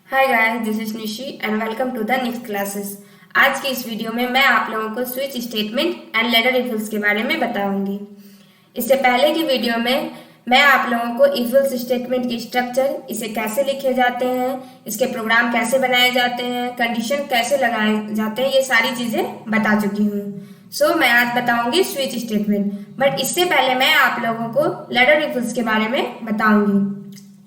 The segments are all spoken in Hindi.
Hi guys, this is Nishi and welcome to the next classes. आज की इस वीडियो में मैं आप लोगों को switch statement and ladder if के बारे में बताऊंगी। इससे पहले की वीडियो में मैं आप लोगों को इफ एल्स स्टेटमेंट की स्ट्रक्चर, इसे कैसे लिखे जाते हैं, इसके प्रोग्राम कैसे बनाए जाते हैं, कंडीशन कैसे लगाए जाते हैं, ये सारी चीजें बता चुकी हूँ। सो मैं आज बताऊंगी स्विच स्टेटमेंट, बट इससे पहले मैं आप लोगों को लेटर इफ के बारे में बताऊंगी।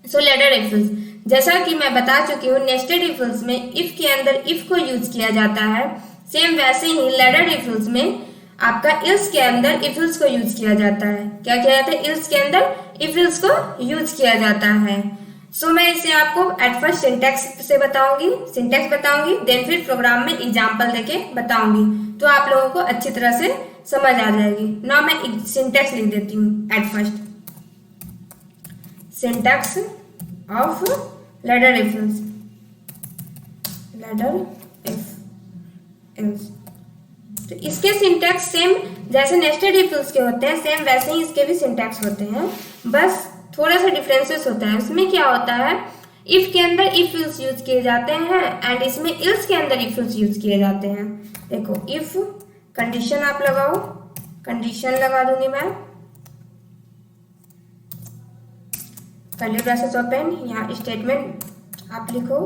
सो लेटर इफ, जैसा कि मैं बता चुकी हूँ, नेस्टेड इफ में इफ के अंदर इफ को यूज किया जाता है। सेम वैसे ही लेटर इफ में आपका इल्स के अंदर इफ इल्स को यूज किया जाता है। क्या किया जाता है? इल्स के अंदर इफ इल्स को यूज किया जाता है। सो मैं इसे आपको एट फर्स्ट सिंटैक्स से बताऊंगी, सिंटैक्स बताऊंगी, देन फिर प्रोग्राम में एग्जाम्पल देके बताऊंगी, तो आप लोगों को अच्छी तरह से समझ आ जाएगी। नाउ मैं सिंटैक्स लिख देती हूँ at first. Syntax of ladder if else, ladder if else. तो इसके सिंटैक्स सेम जैसे नेस्टेड इफ इल्स के होते हैं, सेम वैसे ही इसके भी सिंटैक्स होते हैं, बस थोड़ा सा डिफरेंसेस होता है। इसमें क्या होता है, इफ के अंदर इफ इल्स यूज किए जाते हैं एंड इसमें इल्स के अंदर इफ इल्स यूज किए जाते हैं। देखो, इफ कंडीशन आप लगाओ, कंडीशन लगा दूंगी मैं, कर्ली ब्रैकेट्स ओपन, यहाँ स्टेटमेंट आप लिखो।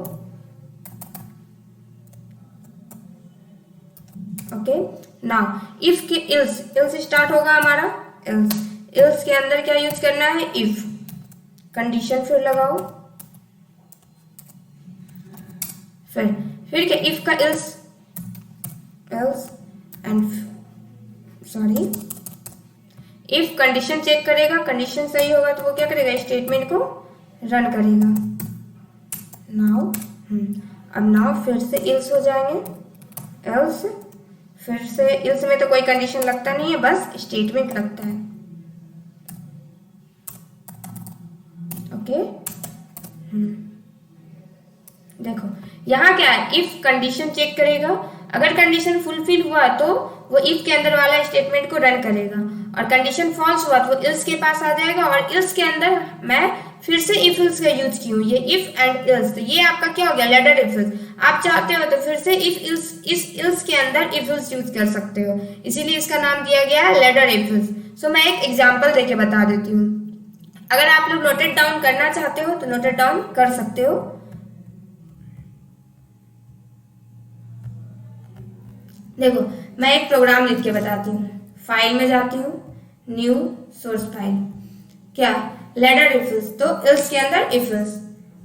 ओके, नाउ इफ के इल्स, इल्स स्टार्ट होगा हमारा, इल्स, इल्स के अंदर क्या यूज करना है? इफ कंडीशन फिर लगाओ, फिर क्या? इफ का else, else and sorry, if condition check करेगा, कंडीशन सही होगा तो वो क्या करेगा? स्टेटमेंट को रन करेगा। नाउ अब नाउ फिर से इल्स हो जाएंगे, एल्स, फिर से इल्स में तो कोई कंडीशन लगता नहीं है, बस स्टेटमेंट लगता है। ओके, देखो यहाँ क्या है, इफ कंडीशन चेक करेगा, अगर कंडीशन फुलफिल हुआ तो वो इफ के अंदर वाला स्टेटमेंट को रन करेगा, और कंडीशन फॉल्स हुआ तो वो इल्स के पास आ जाएगा, और इल्स के अंदर मैं फिर से इफ इल्स का यूज की हूँ, ये इफ एंड इल्स, तो ये आपका क्या हो गया? Ladder if else. आप चाहते हो तो फिर से इफ इल्स, इस इल्स के अंदर इफ इल्स यूज कर सकते हो, इसीलिए इसका नाम दिया गया है लेटर इफ इल्स। सो मैं एक एग्जाम्पल देके बता देती हूँ। अगर आप लोग नोटेड डाउन करना चाहते हो तो नोटेड डाउन कर सकते हो। देखो, मैं एक प्रोग्राम लिख के बताती हूँ। फाइल में जाती हूँ, न्यू सोर्स फाइल, क्या? लेटर इफ इल्स, तो इल्स के अंदर इफ इल्स।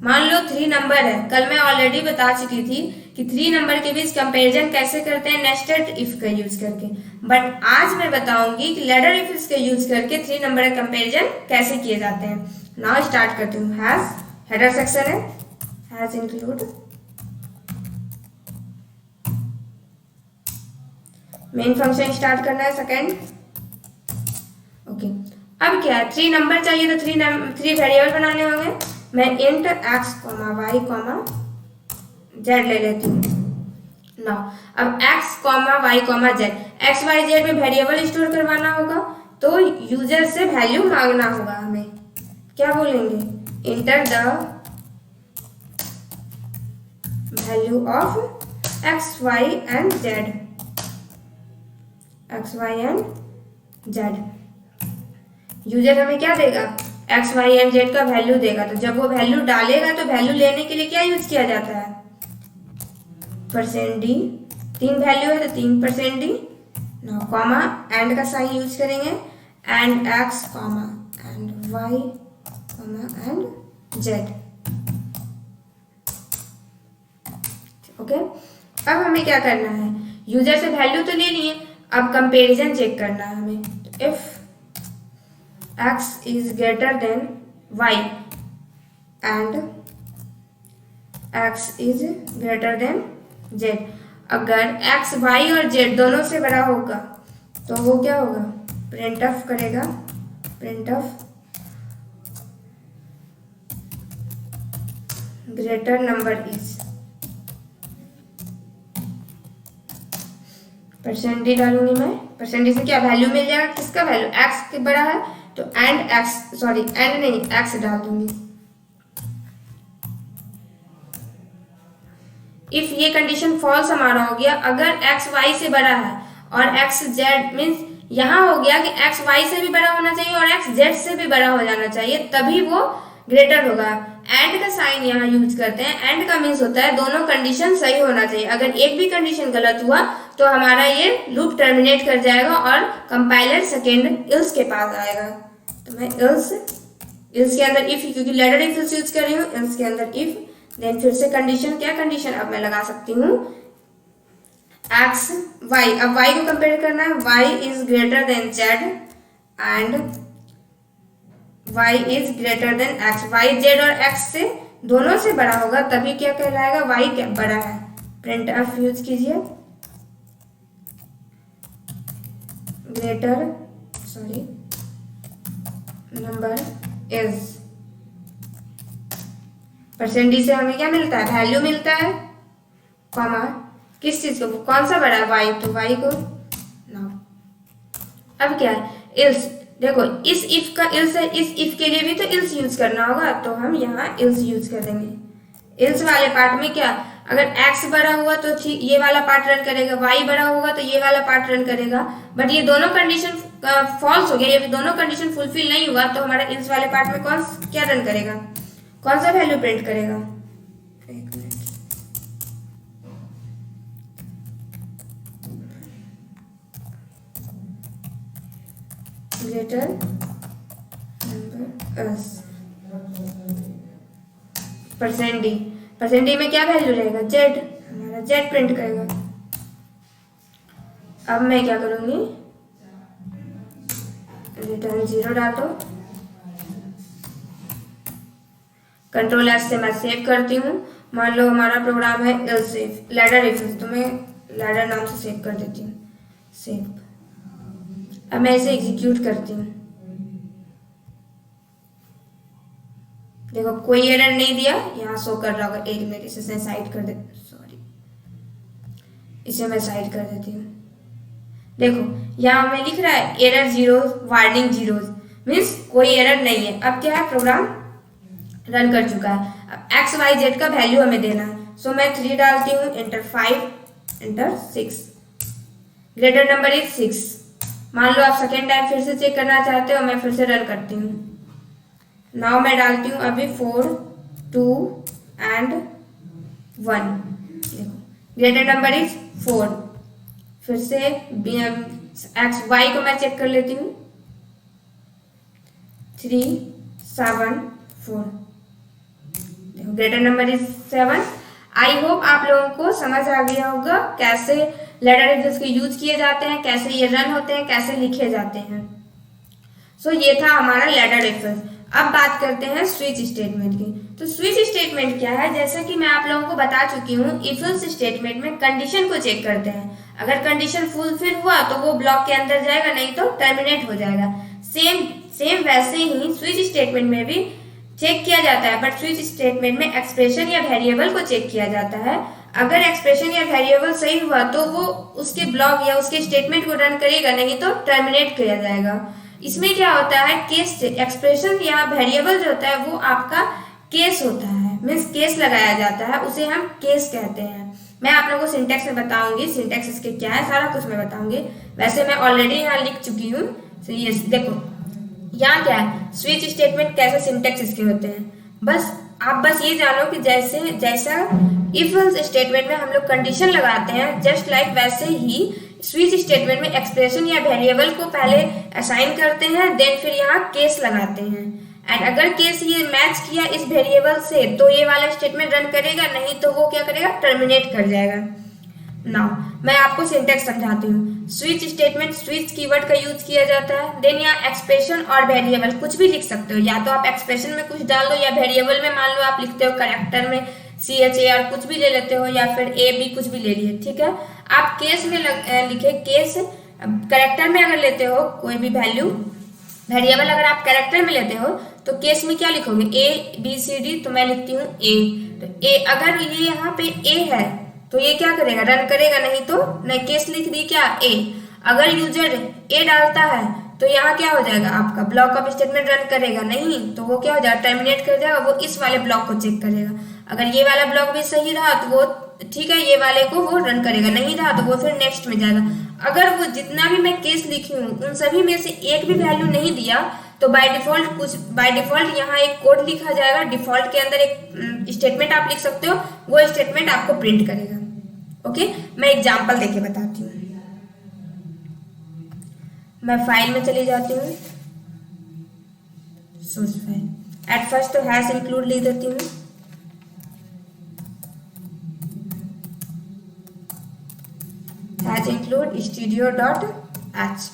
मान लो 3 नंबर है, कल मैं ऑलरेडी बता चुकी थी कि 3 नंबर के बीच कंपैरिजन कैसे करते हैं, नेस्टेड इफ का यूज करके, बट आज मैं बताऊंगी कि लेटर इफ इल्स का यूज करके 3 नंबर का कंपैरिजन कैसे किए जाते हैं। नाउ स्टार्ट करती हूँ। हैज, हेडर सेक्शन है, has include, main function start करना है सेकंड। ओके, अब क्या है, 3 नंबर चाहिए तो 3 वेरिएबल बनाने होंगे। मैं int X comma Y comma Z ले लेती हूँ। नाउ अब X comma Y comma Z, X Y Z में वेरिएबल स्टोर करवाना होगा, तो यूजर से वैल्यू मांगना होगा हमें। क्या बोलेंगे? Enter the value of X Y and Z, X Y and Z. User हमें क्या देगा? एक्स वाई एंड जेड का वैल्यू देगा, तो जब वो वैल्यू डालेगा तो वैल्यू लेने के लिए क्या यूज किया जाता है? %d। 3 वैल्यू है तो 3%d। नाउ कॉमा एंड का साइन यूज करेंगे, and X comma and Y comma and Z. Okay, अब हमें क्या करना है? यूजर से वैल्यू तो ले लिए, अब कंपैरिजन चेक करना है हमें। If x is greater than y and x is greater than z, अगर x y और z दोनों से बड़ा होगा तो वो क्या होगा? प्रिंट ऑफ करेगा, print of greater number is, % डालूंगी मैं, % से क्या वैल्यू मिल जाएगा? किसका वैल्यू? x के बड़ा है तो एंड एक्स, सॉरी एंड नहीं, एक्स डाल दूंगी। इफ ये कंडीशन फॉल्स हमारा हो गया, अगर एक्स वाई से बड़ा है और एक्स जेड मीन्स यहाँ हो गया कि एक्स वाई से भी बड़ा होना चाहिए और एक्स जेड से भी बड़ा हो जाना चाहिए, तभी वो ग्रेटर होगा। एंड का साइन यहाँ यूज करते हैं। एंड का मीन्स होता है दोनों कंडीशन सही होना चाहिए। अगर एक भी कंडीशन गलत हुआ तो हमारा ये लूप टर्मिनेट कर जाएगा और कंपाइलर सेकेंड इल्स के पास आएगा। तो मैं इल्स के अंदर इफ, क्योंकि लैडर इफ इल्स यूज कर रही हूँ, इल्स के अंदर इफ, देन फिर से कंडीशन, क्या कंडीशन अब मैं लगा सकती हूँ, एक्स वाई। अब वाई को कंपेयर करना है, Y is greater than Z and Y is greater than X. Y Z और एक्स से दोनों से बड़ा होगा तभी क्या कहलाएगा, वाई क्या बड़ा है। प्रिंट एफ यूज कीजिए, ग्रेटर नंबर इज। परसेंटेज से हमें क्या मिलता है, वैल्यू मिलता है, कॉमा किस चीज को, कौन सा बड़ा है, वाई, तो वाई को नाउ। अब क्या है, इल्स। देखो इस इफ का इल्स है, इस इफ के लिए भी तो इल्स यूज करना होगा, तो हम यहाँ इल्स यूज कर देंगे। इल्स वाले पार्ट में क्या, अगर x बड़ा हुआ तो ठीक ये वाला पार्ट रन करेगा, y बड़ा होगा तो ये वाला पार्ट रन करेगा। बट ये दोनों कंडीशन फॉल्स हो गया, ये दोनों कंडीशन फुलफिल नहीं हुआ, तो हमारा इल्स वाले पार्ट में कौन क्या रन करेगा, कौन सा वैल्यू प्रिंट करेगा। एक minute, greater number S. Percent D में क्या वैल्यू रहेगा, जेड, हमारा जेड प्रिंट करेगा। अब मैं क्या करूंगी, रिटर्न 0 डाल दो, कंट्रोल एस से मैं सेव करती हूँ। मान लो हमारा प्रोग्राम है एल्स इफ, लैडर इफ, तो मैं लैडर नाम से सेव कर देती हूँ, सेव। अब मैं इसे एग्जीक्यूट करती हूँ, देखो कोई एरर नहीं दिया, यहाँ शो कर रहा होगा। एक मिनट इसे साइड कर दे, सॉरी, इसे मैं साइड कर देती हूँ। देखो यहाँ में लिख रहा है एरर 0, वार्निंग 0, मीन्स कोई एरर नहीं है। अब क्या है, प्रोग्राम रन कर चुका है। अब एक्स वाई जेड का वैल्यू हमें देना है, सो मैं 3 डालती हूँ, enter 5, enter 6, greater number is 6। मान लो आप सेकेंड टाइम फिर से चेक करना चाहते हो, मैं फिर से रन करती हूँ। नाउ मैं डालती हूँ अभी 4, 2 एंड 1। देखो ग्रेटर नंबर इज 4। फिर से एक्स वाई को मैं चेक कर लेती हूँ, 3, 7, 4। देखो greater number is 7। I hope आप लोगों को समझ आ गया होगा कैसे लैडर इफ के यूज किए जाते हैं, कैसे ये रन होते हैं, कैसे लिखे जाते हैं। सो ये था हमारा लैडर इफ। अब बात करते हैं स्विच स्टेटमेंट की। तो स्विच स्टेटमेंट क्या है, जैसा कि मैं आप लोगों को बता चुकी हूँ, इफ एल्स स्टेटमेंट में कंडीशन को चेक करते हैं। अगर कंडीशन फुलफिल हुआ तो वो ब्लॉक के अंदर जाएगा, नहीं तो टर्मिनेट हो जाएगा। सेम वैसे ही स्विच स्टेटमेंट में भी चेक किया जाता है, बट स्विच स्टेटमेंट में एक्सप्रेशन या वेरिएबल को चेक किया जाता है। अगर एक्सप्रेशन या वेरिएबल सही हुआ तो वो उसके ब्लॉक या उसके स्टेटमेंट को रन करेगा, नहीं तो टर्मिनेट किया जाएगा। इसमें क्या होता है, केस, एक्सप्रेशन या वेरिएबल जो होता है वो आपका केस होता है, मीन्स केस लगाया जाता है, उसे हम केस कहते हैं। मैं आप लोगों को सिंटेक्स में बताऊंगी, सिंटेक्स इसके क्या है सारा कुछ मैं बताऊंगी। वैसे मैं ऑलरेडी यहाँ लिख चुकी हूँ। तो ये देखो यहाँ क्या है, स्विच स्टेटमेंट कैसे सिंटेक्स इसके होते हैं। बस आप बस ये जानो कि जैसा इफ एल्स स्टेटमेंट में हम लोग कंडीशन लगाते हैं, जस्ट लाइक वैसे ही स्विच स्टेटमेंट में एक्सप्रेशन या वेरिएबल को पहले असाइन करते हैं, देन फिर यहाँ केस लगाते हैं। एंड अगर केस ये मैच किया इस वेरिएबल से तो ये वाला स्टेटमेंट रन करेगा, नहीं तो वो क्या करेगा, टर्मिनेट कर जाएगा। नाउ मैं आपको सिंटेक्स समझाती हूँ। स्विच स्टेटमेंट, स्विच कीवर्ड का यूज किया जाता है। देन यहाँ एक्सप्रेशन और वेरिएबल कुछ भी लिख सकते हो, या तो आप एक्सप्रेशन में कुछ डाल दो या वेरिएबल में मान लो आप लिखते हो कैरेक्टर में CHAR कुछ भी ले लेते हो, या फिर AB कुछ भी ले लिए, ठीक है। आप केस में लिखे, केस कैरेक्टर में अगर लेते हो कोई भी वैल्यू, वेरिएबल अगर आप कैरेक्टर में लेते हो तो केस में क्या लिखोगे, ABCD, तो मैं लिखती हूँ A। तो A, अगर ये यहाँ पे A है तो ये क्या करेगा, रन करेगा, नहीं तो नहीं, केस लिख दी क्या A। अगर यूजर A डालता है तो यहाँ क्या हो जाएगा, आपका ब्लॉक ऑफ स्टेटमेंट रन करेगा, नहीं तो वो क्या हो जाएगा, टर्मिनेट कर जाएगा। वो इस वाले ब्लॉक को चेक करेगा, अगर ये वाला ब्लॉक भी सही रहा तो वो ठीक है ये वाले को वो रन करेगा, नहीं रहा तो वो फिर नेक्स्ट में जाएगा। अगर वो जितना भी मैं केस लिखी हूँ उन सभी में से एक भी वैल्यू नहीं दिया तो बाय डिफॉल्ट यहाँ एक कोड लिखा जाएगा, डिफॉल्ट के अंदर एक स्टेटमेंट आप लिख सकते हो, वो स्टेटमेंट आपको प्रिंट करेगा। ओके, मैं एग्जांपल देके बताती हूँ। मैं फाइल में चली जाती हूँ, सोर्स फाइल। एट फर्स्ट तो हैश इंक्लूड लिख देती हूँ, hash include studio.h।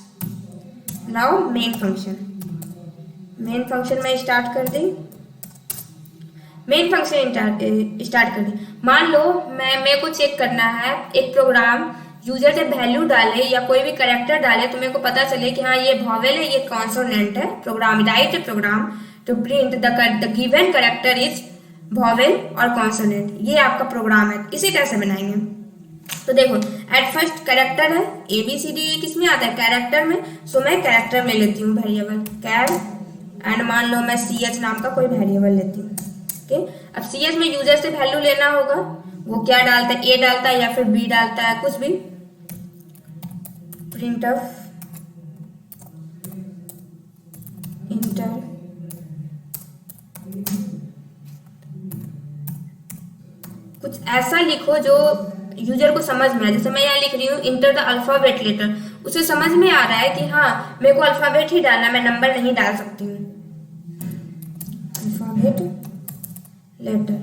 Now main function में स्टार्ट कर दी, मेन फंक्शन स्टार्ट कर दी। मान लो मेरे को चेक करना है एक प्रोग्राम, यूजर जब वैल्यू डाले या कोई भी कैरेक्टर डाले तो मेरे को पता चले कि हाँ ये वॉवेल है, ये कॉन्सोनेंट है। Program write a program to print the given character is vowel और कॉन्सोनेंट। ये आपका प्रोग्राम है, इसी तरह से बनाएंगे। तो देखो एट फर्स्ट कैरेक्टर है, ABCD किस में आता है, कैरेक्टर में। सो मैं कैरेक्टर में लेती हूँ वेरिएबल कैर, एंड मान लो मैं CH नाम का कोई वेरिएबल लेती हूँ। ओके, अब CH में यूजर से वैल्यू लेना होगा, वो क्या डालता है, A डालता है या फिर B डालता है, कुछ भी। प्रिंट ऑफ इंटर कुछ ऐसा लिखो जो यूजर को समझ में आए। जैसे मैं यहाँ लिख रही हूँ इंटर द अल्फाबेट लेटर, उसे समझ में आ रहा है कि हाँ मेरे को अल्फाबेट ही डालना, मैं नंबर नहीं डाल सकती हूँ। Alphabet letter.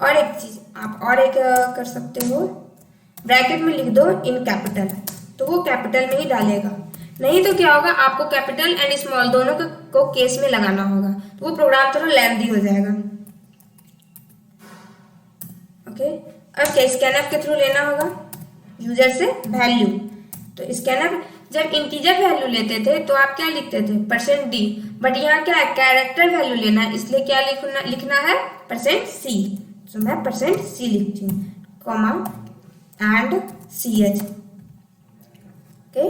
और एक चीज आप और एक कर सकते हो, ब्रैकेट में लिख दो इन कैपिटल, तो वो कैपिटल में ही डालेगा। नहीं तो क्या होगा, आपको कैपिटल एंड स्मॉल दोनों को केस में लगाना होगा, तो वो प्रोग्राम थोड़ा लेंथी हो जाएगा। ओके, अब क्या स्कैनफ के थ्रू लेना होगा यूजर से वैल्यू। तो स्कैनफ जब इंटीजर वैल्यू लेते थे तो आप क्या लिखते थे, %d, बट यहाँ क्या है कैरेक्टर वैल्यू लेना है, इसलिए क्या लिखना है %c। तो मैं %c लिखती हूँ, कॉमा एंड CH। ओके,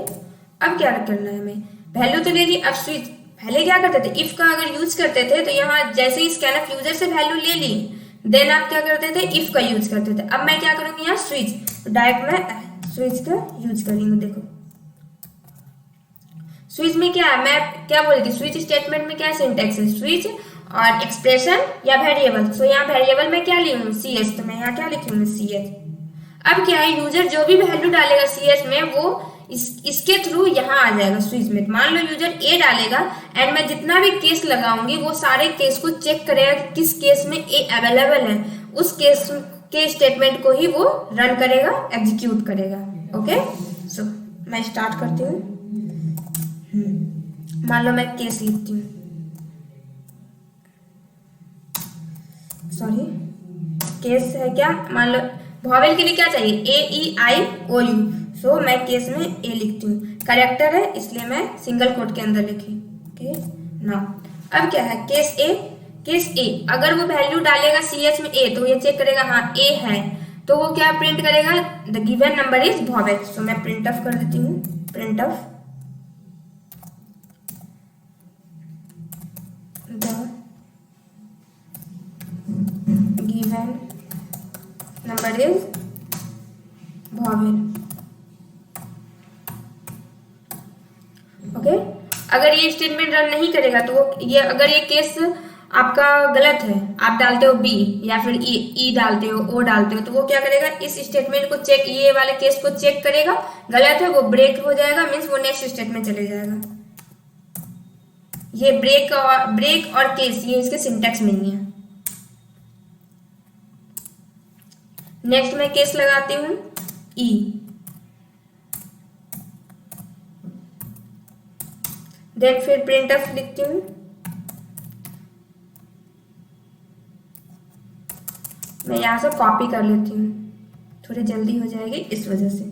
अब क्या करना है, हमें वैल्यू तो ले ली। अब स्विच, पहले क्या करते थे, इफ का अगर यूज करते थे तो यहाँ जैसे ही स्कैनफ यूजर से वैल्यू ले ली, देन आप क्या करते थे, इफ का यूज करते थे। अब मैं क्या करूंगी यहाँ स्विच, तो डायरेक्ट मैं स्विच का यूज करूंगी। देखो स्विच में क्या है, मैं क्या बोली थी, स्विच स्टेटमेंट में क्या सिंटेक्स है, स्विच और एक्सप्रेशन या वेरिएबल। सो यहाँ वेरिएबल में क्या ली हूँ CH, तो मैं यहाँ क्या लिखी हूँ CH। अब क्या है, यूजर जो भी वैल्यू डालेगा CH में वो इसके थ्रू यहाँ आ जाएगा स्विच में। मान लो यूजर A डालेगा एंड मैं जितना भी केस लगाऊंगी वो सारे केस को चेक करेगा कि किस केस में A अवेलेबल है, उस केस के स्टेटमेंट को ही वो रन करेगा, एग्जीक्यूट करेगा। ओके, सो मैं स्टार्ट करती हूँ। मान लो मैं केस लिखती हूँ, सॉरी केस है क्या, मान लो वॉवेल के लिए क्या चाहिए, AEIOU। सो मैं केस में A लिखती हूँ, कैरेक्टर है इसलिए मैं सिंगल कोट के अंदर लिखी। ओके ना, अब क्या है केस A अगर वो वैल्यू डालेगा CH में A तो ये चेक करेगा हाँ A है, तो वो क्या प्रिंट करेगा, the given number is vowel. So मैं प्रिंट ऑफ कर देती हूँ, print of given number is vowel. Okay, अगर ये स्टेटमेंट रन नहीं करेगा तो वो ये अगर ये केस आपका गलत है, आप डालते हो B या फिर E डालते हो, O डालते हो, तो वो क्या करेगा, इस स्टेटमेंट को चेक, ये वाले केस को चेक करेगा, गलत है वो ब्रेक हो जाएगा, मीन्स वो नेक्स्ट स्टेटमेंट चले जाएगा। ये ब्रेक और केस ये इसके सिंटैक्स में ही है। नेक्स्ट मैं केस लगाती हूँ E, देन फिर प्रिंट ऑफ लिखती हूँ। मैं यहां से कॉपी कर लेती हूँ, थोड़ी जल्दी हो जाएगी इस वजह से।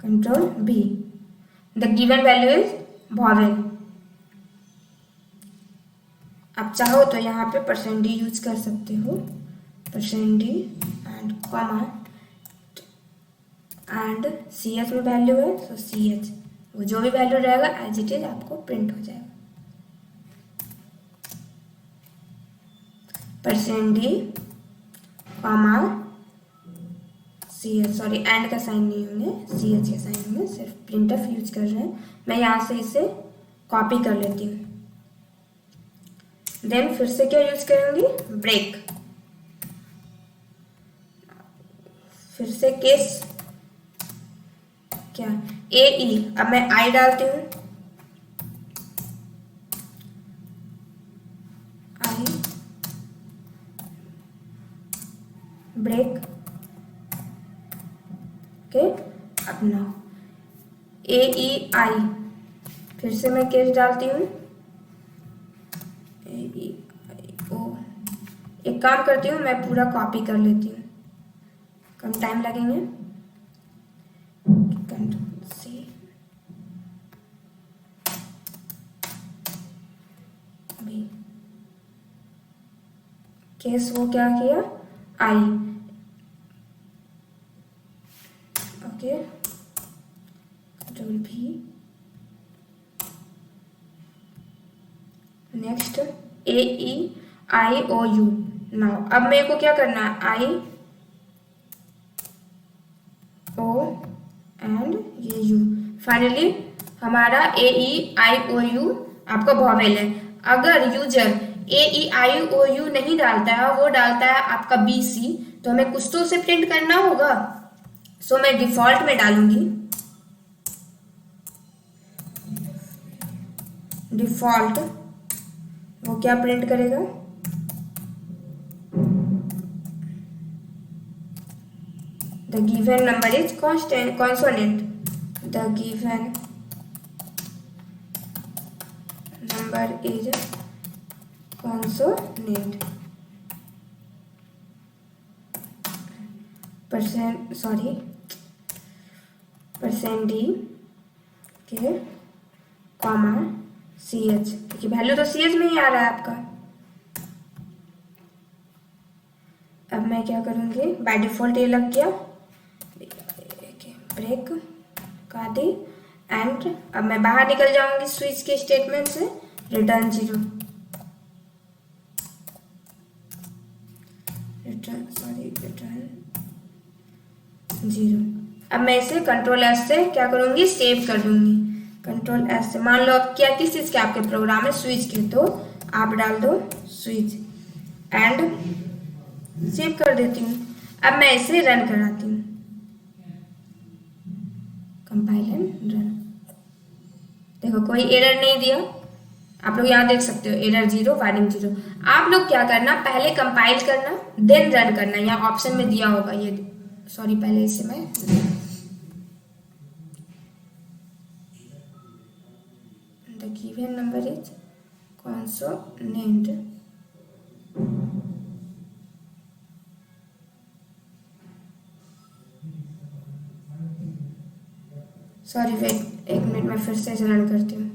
Control B, the given value is vowel. आप चाहो तो यहाँ पे %d यूज कर सकते हो, %d and comma and CH में वैल्यू है तो CH, वो जो भी वैल्यू रहेगा एज इट इज आपको प्रिंट हो जाएगा। %d comma C H, sorry and का साइन नहीं होंगे, सी एच के साइन होंगे, सिर्फ प्रिंटफ यूज कर रहे हैं। मैं यहाँ से इसे कॉपी कर लेती हूँ। देन फिर से क्या यूज करूंगी, ब्रेक। फिर से केस क्या, ए ई, अब मैं आई डालती हूँ, आई ब्रेक, ओके। अब नाउ ए ई आई, फिर से मैं केस डालती हूँ, ए ई आई ओ। एक काम करती हूँ, मैं पूरा कॉपी कर लेती हूँ, कम टाइम लगेंगे। कंट्रोल सी, बी, केस वो क्या किया, आई, ओके। कंट्रोल भी, next A E I O U. Now अब मेरे को क्या करना है, आई ओ एंड ये यू। फाइनली हमारा A E I O you आपका वॉवेल है। अगर user A E I O you नहीं डालता है, वो डालता है आपका बी सी, तो हमें कुछ तो उसे प्रिंट करना होगा। सो मैं डिफॉल्ट में डालूंगी, डिफॉल्ट, वो क्या प्रिंट करेगा, the given number is constant consonant, the given number is consonant, percent, sorry percent D के कॉमा सी एच, क्योंकि वैल्यू तो सी एच में ही आ रहा है आपका। अब मैं क्या करूंगी, बाय डिफॉल्ट ये लग गया, ब्रेक का दी, एंड अब मैं बाहर निकल जाऊंगी स्विच के स्टेटमेंट से, रिटर्न 0, रिटर्न 0। अब मैं इसे कंट्रोल एस से क्या करूंगी, सेव कर दूंगी, कंट्रोल एस से। मान लो अब क्या किस चीज के आपके प्रोग्राम है, स्विच के, तो आप डाल दो स्विच एंड सेव कर देती हूँ। अब मैं इसे रन कराती हूँ, कंपाइल एंड रन। देखो कोई एरर नहीं दिया, आप लोग यहाँ देख सकते हो, एरर 0, वार्निंग 0। आप लोग क्या करना, पहले कंपाइल करना देन रन करना, यहाँ ऑप्शन में दिया होगा ये, सॉरी पहले इसे मैं, the given number is consonant, sorry wait एक मिनट, मैं फिर से रन करती हूँ।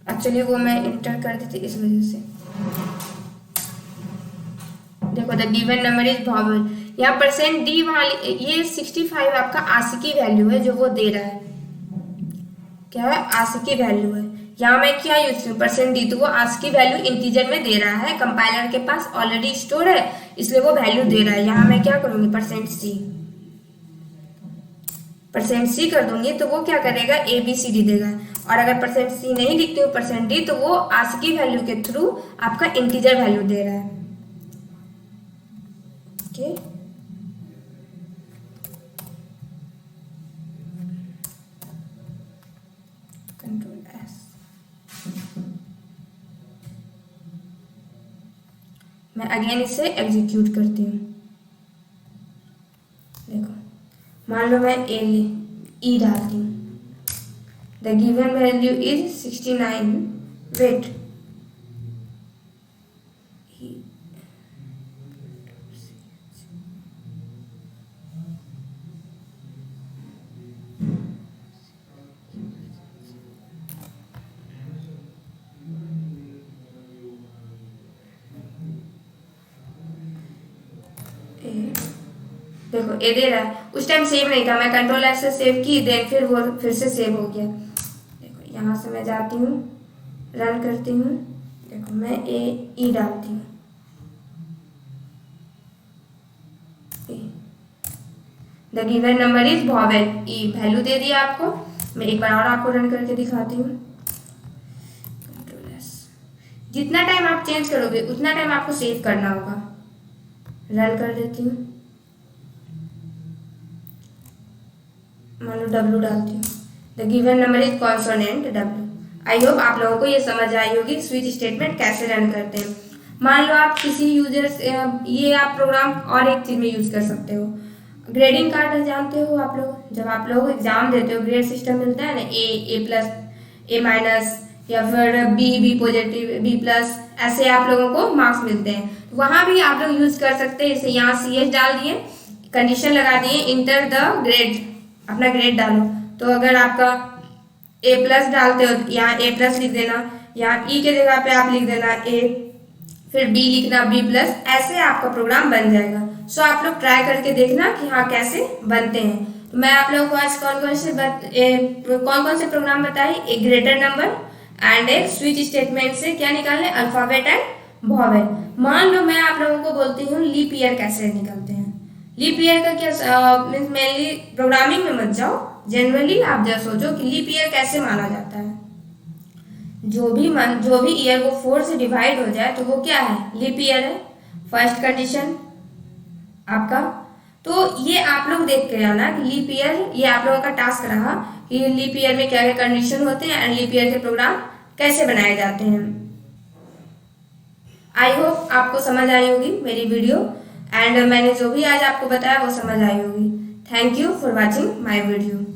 एक्चुअली वो मैं इंटर कर दी थी इस वजह से। देखो the given number is vowel, यहाँ परसेंट डी वाली, ये 65 आपका आस्की वैल्यू है जो वो दे रहा है, क्या है, आस्की वैल्यू है। यहाँ मैं क्या यूज करूँ, परसेंट डी, तो वो आस्की वैल्यू इंटीजर में दे रहा है, कंपाइलर के पास ऑलरेडी स्टोर है, इसलिए वो वैल्यू दे रहा है। यहाँ मैं क्या करूंगी, परसेंट सी कर दूंगी, तो वो क्या करेगा, ए बी सी डी देगा। और अगर परसेंट सी नहीं लिखती हूँ, परसेंट डी, तो वो आस्की वैल्यू के थ्रू आपका इंटीजर वैल्यू दे रहा है, ओके। कंट्रोल एस, मैं अगेन इसे एग्जीक्यूट करती हूँ। देखो मान लो मैं ई डालती हूँ, the given value is 69, wait, देखो ए दे रहा है, उस टाइम सेव नहीं था, मैं कंट्रोल एस से सेव की, देन फिर वो फिर से सेव हो गया। देखो यहाँ से मैं जाती हूँ, रन करती हूँ, देखो मैं ए ई डालती हूँ, the given number is vowel, E value दे दिया आपको। मैं एक बार और आपको रन करके दिखाती हूँ। जितना टाइम आप चेंज करोगे उतना टाइम आपको सेव करना होगा। रन कर देती हूँ, मान लो W डालती हूँ। The given number is consonant W। I hope आप लोगों को ये समझ आई होगी स्विच स्टेटमेंट कैसे रन करते हैं। मान लो आप किसी यूजर से ये आप प्रोग्राम और एक चीज में यूज कर सकते हो। ग्रेडिंग कार्ड जानते हो आप लोग, जब आप लोग एग्जाम देते हो ग्रेड सिस्टम मिलता है ना, A+, A- या फिर बी पॉजिटिव, B+, ऐसे आप लोगों को मार्क्स मिलते हैं। तो वहां भी आप लोग यूज कर सकते हैं। जैसे यहाँ CS डाल दिए, कंडीशन लगा दिए, इंटर द ग्रेड, अपना ग्रेड डालो। तो अगर आपका A+ डालते हो यहाँ A+ लिख देना, यहाँ E के जगह पे आप लिख देना A, फिर B लिखना B+, ऐसे आपका प्रोग्राम बन जाएगा। सो आप लोग ट्राई करके देखना कि हाँ कैसे बनते हैं। तो मैं आप लोगों को आज कौन कौन से प्रोग्राम बताए, एक ग्रेटर नंबर एंड एक स्विच स्टेटमेंट से क्या निकालने, अल्फाबेट एंड वॉवेल। मान लो मैं आप लोगों को बोलती हूँ लीप ईयर कैसे निकलते हैं। लीप ईयर का क्या मीन्स, मेनली प्रोग्रामिंग में मत जाओ, जनरली आप जब सोचो कि लीप ईयर कैसे माना जाता है। जो भी ईयर वो 4 से डिवाइड हो जाए तो वो क्या है, लीप ईयर है। फर्स्ट कंडीशन आपका। तो ये आप लोग देख के आना कि लीप ईयर, ये आप लोगों का टास्क रहा कि लीप ईयर में क्या क्या कंडीशन होते हैं एंड लीप ईयर के प्रोग्राम कैसे बनाए जाते हैं। आई होप आपको समझ आई होगी मेरी वीडियो एंड मैंने जो भी आज आपको बताया वो समझ आई होगी। Thank you for watching my video.